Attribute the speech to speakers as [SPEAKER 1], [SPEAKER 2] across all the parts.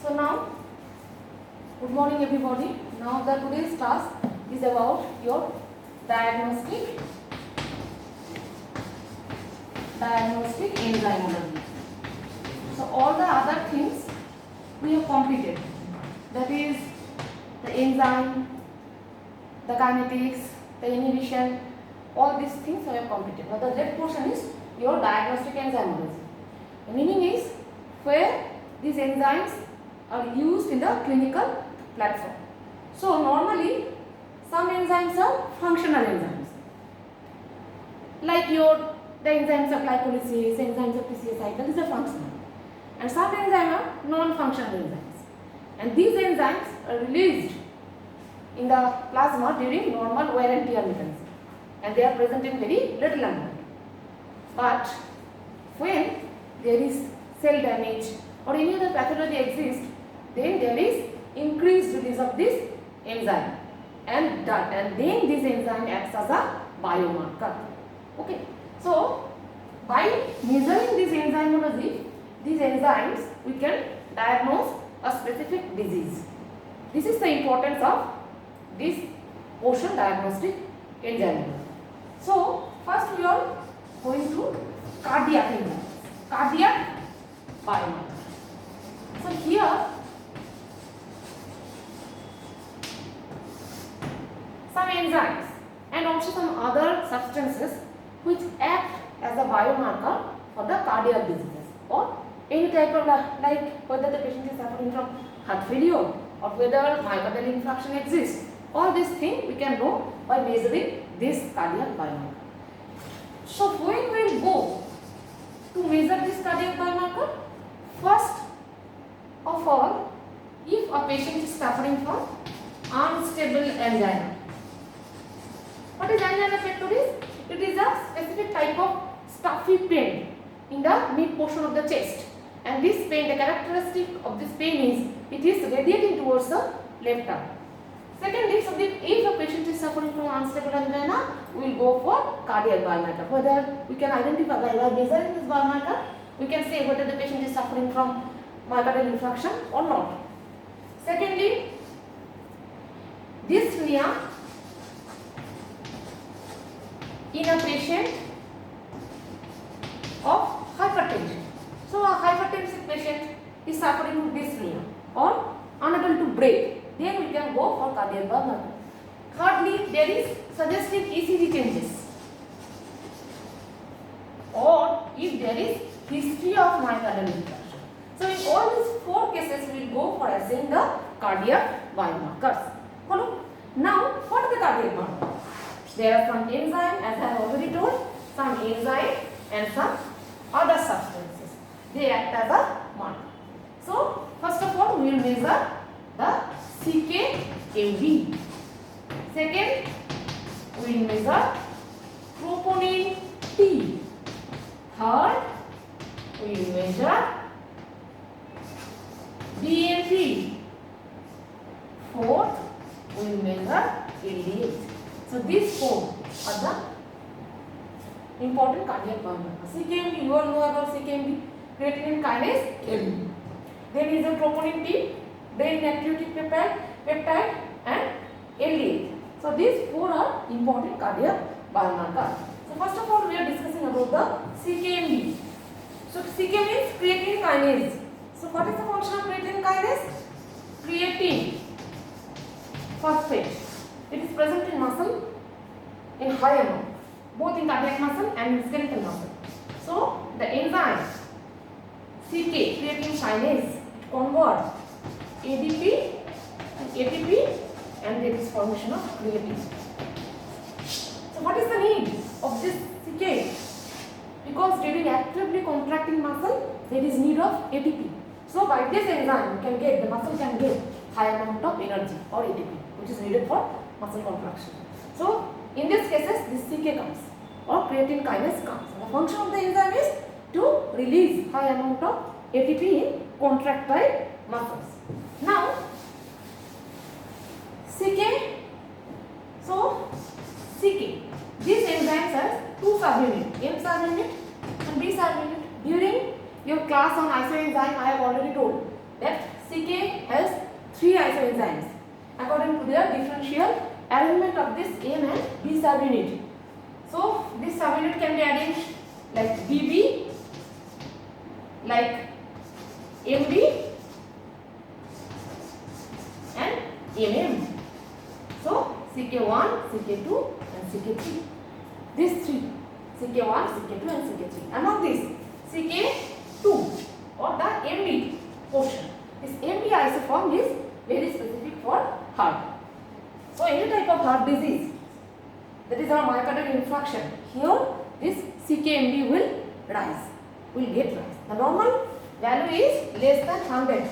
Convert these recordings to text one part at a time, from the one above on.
[SPEAKER 1] So now, good morning everybody. Now the today's task is about your diagnostic enzymology. So all the other things we have completed. That is the enzyme, the kinetics, the inhibition, all these things we have completed. Now the left portion is your diagnostic enzymology. The meaning is where these enzymes are used in the clinical platform. So normally some enzymes are functional enzymes, like the enzymes of glycolysis, enzymes of PCA cycle, these are functional, and some enzymes are non-functional enzymes, and these enzymes are released in the plasma during normal wear and tear mechanism, and they are present in very little amount. But when there is cell damage or any other pathology exists, then there is increased release of this enzyme, and then this enzyme acts as a biomarker. Okay, so by measuring this enzymology, these enzymes, we can diagnose a specific disease. This is the importance of this portion, diagnostic enzymology. So first we are going to cardiac enzymes, cardiac biomarker. So here some enzymes and also some other substances which act as a biomarker for the cardiac diseases or any type of, like whether the patient is suffering from heart failure or whether myocardial infarction exists. All these things we can know by measuring this cardiac biomarker. So when we will go to measure this cardiac biomarker, first of all, if a patient is suffering from unstable angina. What is angina pectoris? It is a specific type of stuffy pain in the mid portion of the chest, and this pain, the characteristic of this pain is it is radiating towards the left arm. Secondly, so if a patient is suffering from unstable angina, we will go for cardiac biomarker. Whether we can identify by measuring this biomarker, we can say whether the patient is suffering from myocardial infarction or not. Secondly, dyspnea in a patient of hypertension. So a hypertensive patient is suffering from dyspnea or unable to breathe, then we can go for cardiac biomarker. Thirdly, there is suggestive ECG changes, or if there is history of myocardial infarction. So in all these four cases, we will go for assessing the cardiac biomarkers. Follow? Now, what is the cardiac biomarker? There are some enzyme, as I have already told, some enzyme and some other substances. They act as a marker. So first of all, we will measure the CK-MB. Second, we will measure troponin T. Third, we will measure BNP. Fourth, we will measure LDH. So these four are the important cardiac biomarkers. CK-MB, you all know about CK-MB, creatinine kinase LD. Then is the troponin T, then natriuretic peptide and LDH. So these four are important cardiac biomarkers. So first of all, we are discussing about the CK-MB. So CK means creatine kinase. So what is the function of creatine kinase? Creatine phosphate. It is present in muscle in high amount, both in cardiac muscle and in skeletal muscle. So the enzyme CK, creatine kinase, it converts ADP and ATP, and there is formation of creatine. So what is the need of this CK? Because during actively contracting muscle, there is need of ATP. So by this enzyme, the muscle can get high amount of energy or ATP, which is needed for muscle contraction. So in these cases, this CK comes or creatine kinase comes. The function of the enzyme is to release high amount of ATP in contractile muscles. Now CK, so CK, these enzymes have two subunits, M subunit and B subunit. During your class on isoenzyme, I have already told that CK enzymes according to their differential arrangement of this M and B subunit. So this subunit can be arranged like BB, like MB and MM. So CK1, CK2 and CK3. These three, CK1, CK2 and CK3. Among these, CK2 or the MB portion. This MB isoform is very specific for heart. So any type of heart disease, that is our myocardial infarction, here this CKMB will rise, will get rise. The normal value is less than 100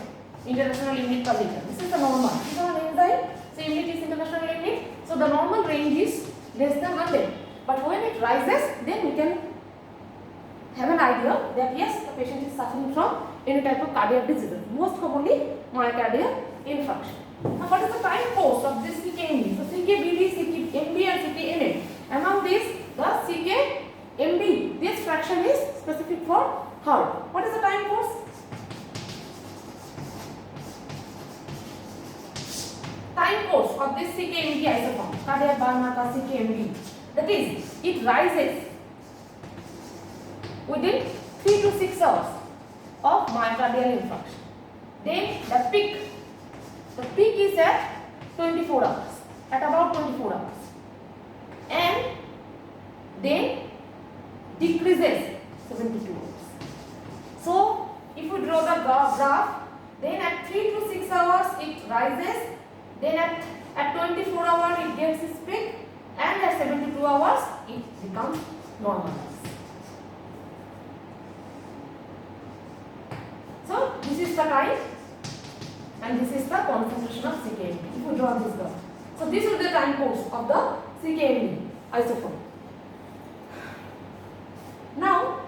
[SPEAKER 1] international unit per liter. This is the normal. This is our enzyme. So unit is international unit. So the normal range is less than 100. But when it rises, then we can have an idea that yes, the patient is suffering from any type of cardiac disease. Most commonly myocardial infarction. Now what is the time course of this CKMB? So CKBD, CKMB and CKMM. Among these, the CKMB, this fraction is specific for heart. What is the time course? Time course of this CKMB isoform, cardiac biomarker CKMB. That is, it rises within 3 to 6 hours of myocardial infarction. Then the peak is at 24 hours, at about 24 hours. And then decreases 72 hours. So, if you draw the graph, then at 3 to 6 hours it rises, then at 24 hours it gets its peak, and at 72 hours it becomes normalized. So this is the time and this is the concentration of CKMB. If you draw this graph, so this is the time course of the CKMB isoform. Now,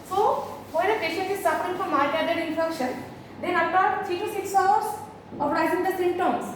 [SPEAKER 1] so when a patient is suffering from myocardial infarction, then after 3 to 6 hours of rising the symptoms,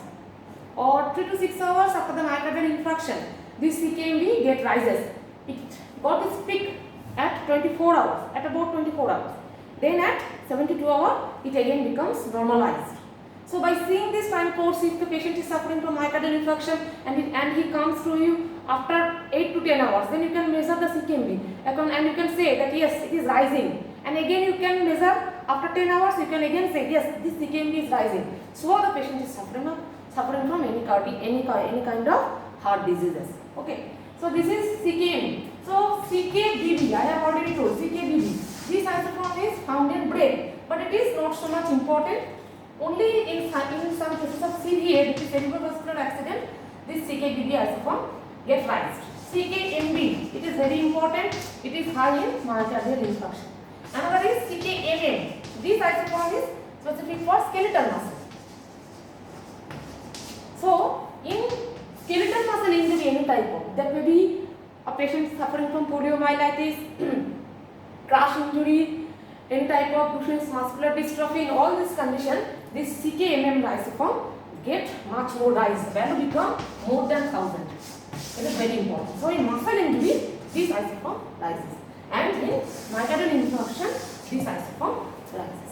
[SPEAKER 1] or 3 to 6 hours after the myocardial infarction, this CKMB get rises. It got its peak at 24 hours, at about 24 hours. Then at 72 hours, it again becomes normalized. So by seeing this time course, if the patient is suffering from myocardial infarction and he comes to you after 8 to 10 hours, then you can measure the CKMB and you can say that yes, it is rising. And again you can measure after 10 hours, you can again say yes, this CKMB is rising. So the patient is suffering from any kind of heart diseases. Okay. So this is CKMB. So CKBB, I have already told CKBB. This isoform is found in brain, but it is not so much important. Only in some cases of CVA, which is cerebrovascular accident, this CKBB isoform gets raised. CKMB, it is very important. It is high in myocardial infarction. Another is CKMM. This isoform is specific for skeletal muscle. So, in skeletal muscle injury, any type of, that may be a patient suffering from poliomyelitis, crash injury, any type of Duchenne's muscular dystrophy, in all this condition, this CKMM isoform get much more rise. The value become more than 1000. It is very important. So, in muscle injury, this isoform rises. And in myocardial infarction, this isoform rises.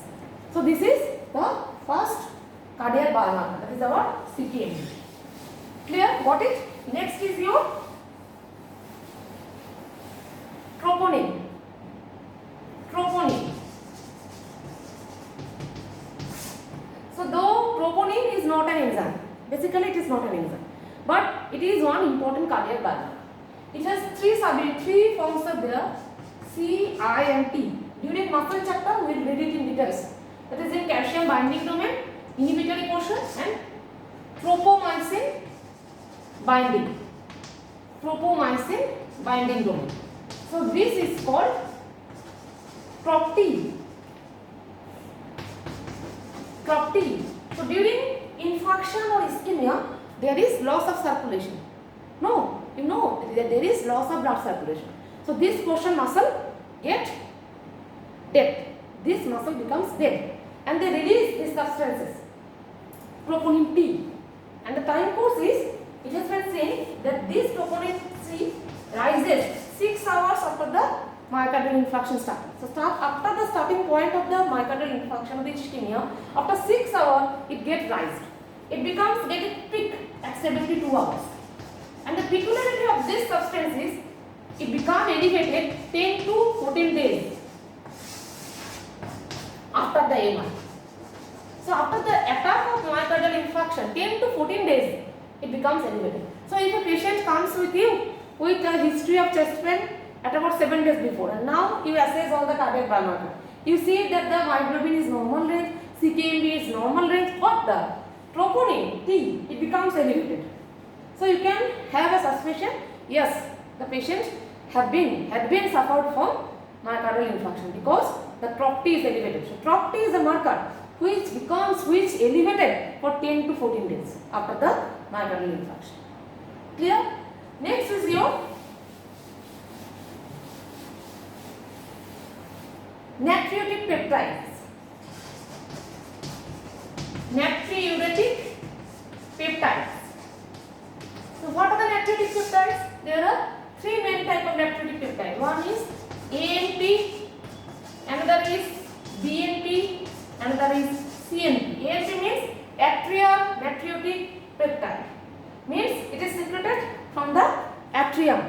[SPEAKER 1] So, this is the first cardiac biomarker, that is our CKMB. Clear? Got it? Next is your troponin. Troponin. So though troponin is not an enzyme, basically it is not an enzyme, but it is one important cardiac biomarker. It has three forms are there, C, I and T. During muscle chapter we will read it in details. That is in calcium binding domain, inhibitory portion and tropomyosin binding. Tropomyosin binding domain. So this is called TROP-T. TROP-T. So during infarction or ischemia, there is loss of circulation. No, you know there is loss of blood circulation. So this portion muscle get dead. This muscle becomes dead, and they release these substances, troponin T. And the time course is, it has been saying that this troponin C rises 6 hours after the myocardial infarction started. So after the starting point of the myocardial infarction of the ischemia, after 6 hours it gets raised. It becomes get a peak at 72 hours. And the peculiarity of this substance is it becomes elevated 10 to 14 days after the MI. So after the attack of myocardial infarction, 10 to 14 days it becomes elevated. So if a patient comes with you with a history of chest pain at about 7 days before, and now you assess all the cardiac biomarker, you see that the myoglobin is normal range, CKMB is normal range, but the troponin T, it becomes elevated. So you can have a suspicion, yes, the patient had been suffered from myocardial infarction because the trop T is elevated. So trop T is a marker which elevated for 10 to 14 days after the myocardial infarction. Clear? Next is your natriuretic peptides. Natriuretic peptides. So what are the natriuretic peptides? There are 3 main types of natriuretic peptide. One is ANP, another is BNP, another is CNP. ANP means atrial natriuretic peptide. Means it is secreted from the atrium.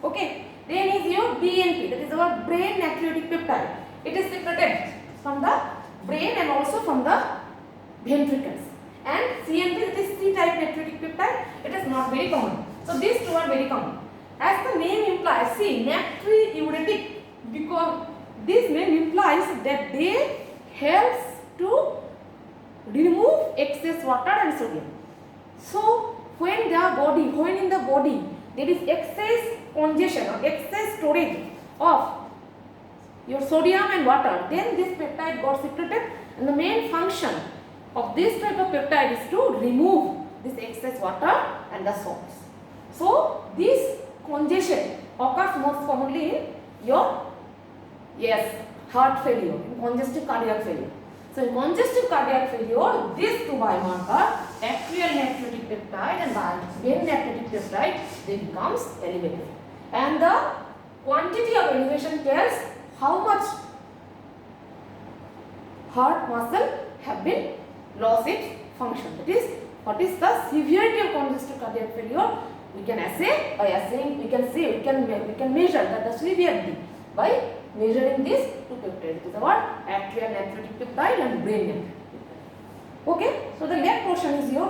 [SPEAKER 1] Okay. Then is your BNP, that is our brain natriuretic peptide. It is secreted from the brain and also from the ventricles. And CNP, that is C-type natriuretic peptide, it is not very common. So these two are very common. As the name implies, see, natriuretic, because this name implies that they helps to remove excess water and sodium. So when in the body there is excess congestion or excess storage of your sodium and water, then this peptide got secreted, and the main function of this type of peptide is to remove this excess water and the salts. So this congestion occurs most commonly in your heart failure, in congestive cardiac failure. So in congestive cardiac failure, these two biomarker, atrial natriuretic peptide and brain natriuretic peptide, they becomes elevated. And the quantity of elevation tells how much heart muscle have been lost its function. That is, what is the severity of congestive cardiac failure? We can assay by assaying. We can measure that the severity by measuring these two peptides. It is about atrial natriuretic peptide and brain natriuretic peptide. Okay. So the next portion is your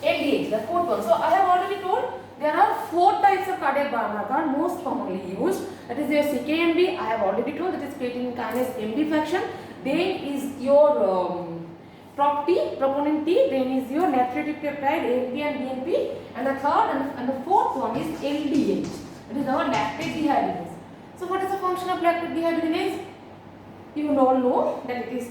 [SPEAKER 1] LDH, the fourth one. So I have already told there are 4 types of cardiac biomarker most commonly used. That is your CKMB. I have already told that is creatine kinase MB fraction. Then is your trop T, troponin T. Then is your natriuretic peptide ANP and BNP. And the third and the fourth one is LDH. It is our lactate dehydrogenase. So what is the function of lactate dehydrogenase? You all know that it is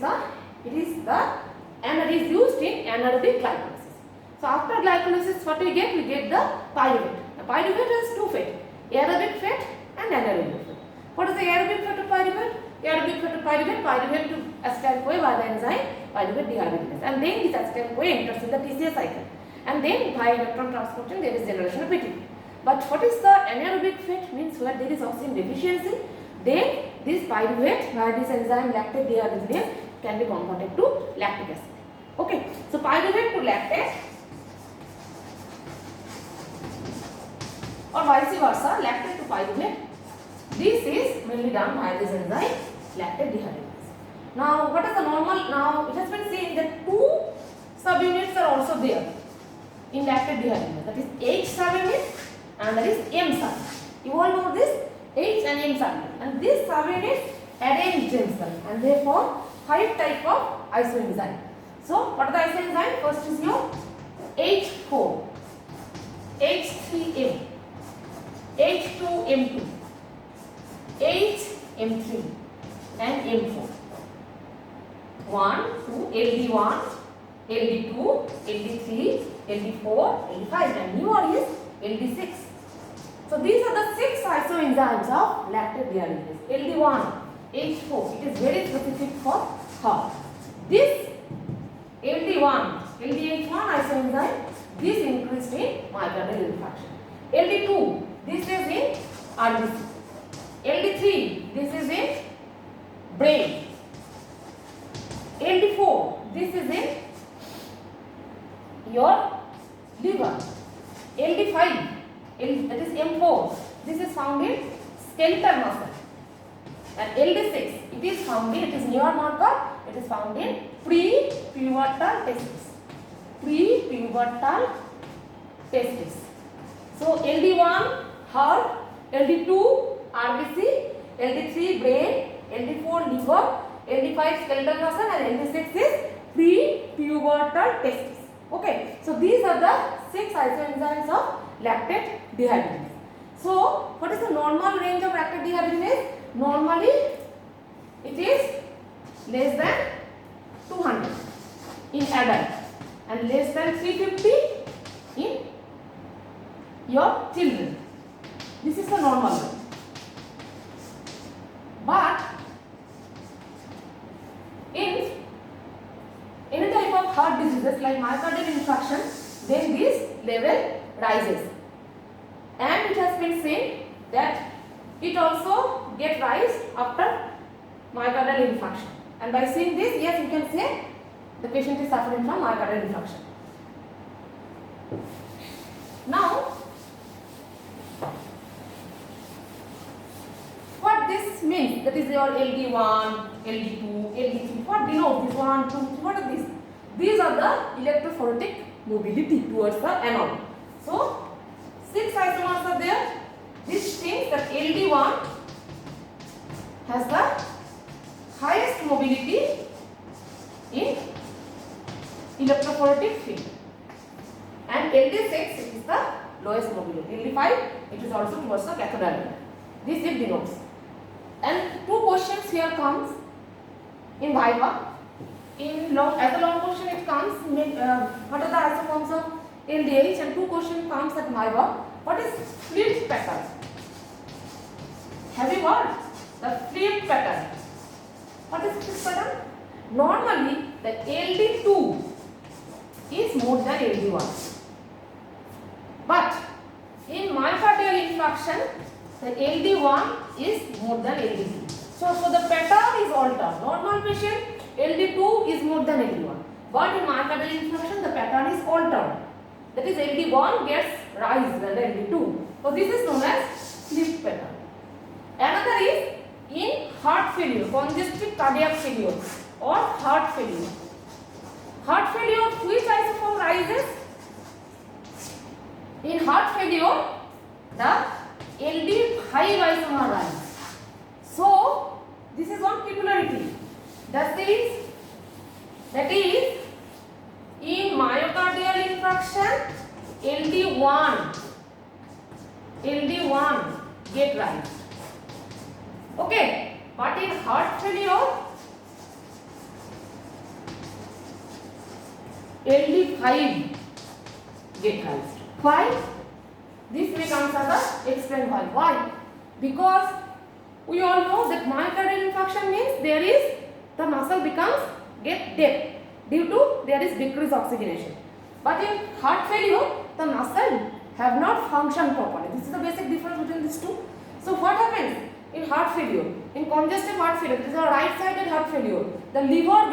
[SPEAKER 1] used in anaerobic glycolysis. So after glycolysis, what we get? We get the pyruvate. The pyruvate has 2 fat, aerobic fat and anaerobic fat. What is the aerobic fat of pyruvate? Aerobic fat of pyruvate to acetyl-CoA by the enzyme pyruvate dehydrogenase, and then this acetyl-CoA enters in the TCA cycle, and then by electron transportation there is generation of ATP. But what is the anaerobic fat? Means where there is oxygen deficiency, then this pyruvate by this enzyme lactate dehydrogenase can be converted to lactic acid. Okay, so pyruvate to lactate or vice versa, lactate to pyruvate. This is mainly done by this enzyme lactate dehydrogenase. Now, what is the normal? Now, it has been seen that 2 subunits are also there in lactate dehydrogenase. That is H subunit and that is M subunit. You all know this H and M subunit, and this subunit arrange themselves and they form 5 type of isoenzyme. So, what are the isoenzyme? First is your H4, H3M, H2M2, HM3 and M4. 1, 2, LD1, LD2, LD3, LD4, LD5, and new one is LD6. So these are the 6 isoenzymes of lactate dehydrogenase. LD1, H4, it is very specific for heart. This LD1, LDH1 isoenzyme, this increased in myocardial infarction. LD2, this is in RBC. LD3, this is in brain. LD4, this is in your liver. LD5, that is M4, this is found in skeletal muscle. And LD6, it is found in, it is newer marker, it is found in prepubertal testis. Prepubertal testis. So LD1 heart, LD2 RBC, LD3 brain, LD4 liver, LD5 skeletal muscle, and LD6 is prepubertal testis. Okay, so these are the 6 isoenzymes of lactate dehydrogenase. So what is the normal range of lactate dehydrogenase? Normally it is less than 200 in adult and less than 350 in your children. This is the normal one. But in any type of heart diseases like myocardial infarction, then this level rises. And it has been seen that it also gets rise after myocardial infarction. And by seeing this, yes, you can say the patient is suffering from myocardial infarction. Now, what this means, that is your LD1, LD2, LD3, what denote this 1, 2, 3, what are these? These are the electrophoretic mobility towards the anode. So, 6 isomers are there. This means that LD1 has the highest mobility in electrophoretic field. And LD6 is the lowest mobility. LD5, it is also towards the cathode. This it denotes. And 2 questions here comes in Viva. As a long question it comes, what are the isoforms of LDH, and 2 questions comes at Viva. What is flip pattern? Have you heard? The flip pattern. What is flip pattern? Normally the LD2 is more than LD1. But in myocardial infarction, the LD1 is more than LD2. So the pattern is altered. Normal patient, LD2 is more than LD1. But in myocardial infarction, the pattern is altered. That is LD1 gets rise than LD2. So this is known as flip pattern. Another is in heart failure, congestive cardiac failure or heart failure. Heart failure, which isoform rises? In heart failure, the LD5 isomer rises. So this is one peculiarity. That is in myocardial infarction, LD1 get rise. Okay, but in heart failure, LD5 get rise. Why? This may come as a explain why. Why? Because we all know that myocardial infarction means there is the muscle get dead due to there is decreased oxygenation. But in heart failure, the muscle have not functioned properly. This is the basic difference between these two. So what happens in heart failure? In congestive heart failure, this is a right-sided heart failure. The liver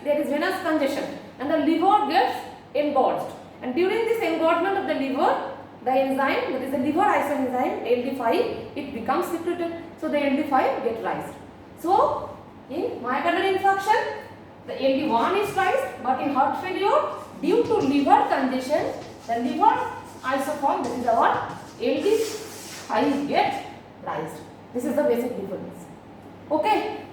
[SPEAKER 1] there is venous congestion and the liver gets engorged. And during this engorgement of the liver, the enzyme, that is the liver isoenzyme LD5, it becomes secreted. So the LD5 gets raised. So in myocardial infarction, the LD1 is raised, but in heart failure, due to liver congestion, the liver isoform, that is our LD5 gets raised. This is the basic difference. Okay.